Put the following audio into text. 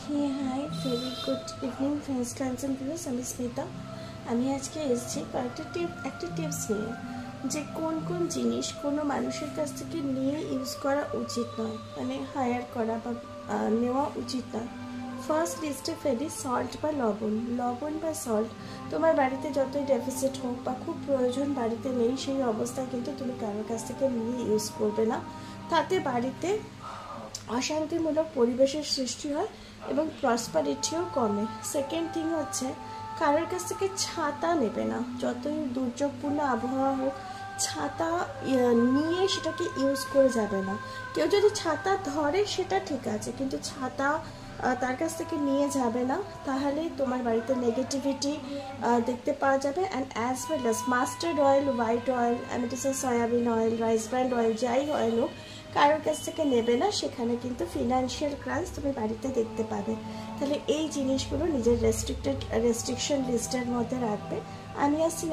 Hey hi very good evening friends clans and viewers, আমি স্মিতা। আমি আজকে এসেছি একটা টিপস নিয়ে, যে কোন কোন জিনিস কোনো মানুষের কাছ থেকে নিয়ে ইউজ করা উচিত নয়, মানে হায়ার করা বা নেওয়া উচিত নয়। ফার্স্ট লিস্টে ফেলি সল্ট বা লবণ বা সল্ট। তোমার বাড়িতে যতই ডেফিসিট হোক বা খুব প্রয়োজন বাড়িতে নেই, সেই অবস্থায় কিন্তু তুমি কারোর কাছ থেকে নিয়ে ইউজ করবে না। তাতে বাড়িতে অশান্তিমূলক পরিবেশের সৃষ্টি হয় এবং প্রসপারিটিও কমে। সেকেন্ড থিং হচ্ছে, কারোর কাছ থেকে ছাতা নেবে না। যতই দুর্যোগপূর্ণ আবহাওয়া হোক, ছাতা নিয়ে সেটাকে ইউজ করে যাবে না। কেউ যদি ছাতা ধরে সেটা ঠিক আছে, কিন্তু ছাতা তার কাছ থেকে নিয়ে যাবে না, তাহলে তোমার বাড়িতে নেগেটিভিটি দেখতে পাওয়া যাবে। And as well as mustard oil, white oil, অ্যামিটিসিয়াস soybean oil, rice bran oil, যাই অয়েল হোক, কারোর কাছ থেকে নেবে না। সেখানে কিন্তু ফিনান্সিয়াল ক্রাঞ্চ তুমি বাড়িতে দেখতে পাবে। তাহলে এই জিনিসগুলো নিজের রেস্ট্রিকশন লিস্টের মধ্যে রাখবে। আমি আসছি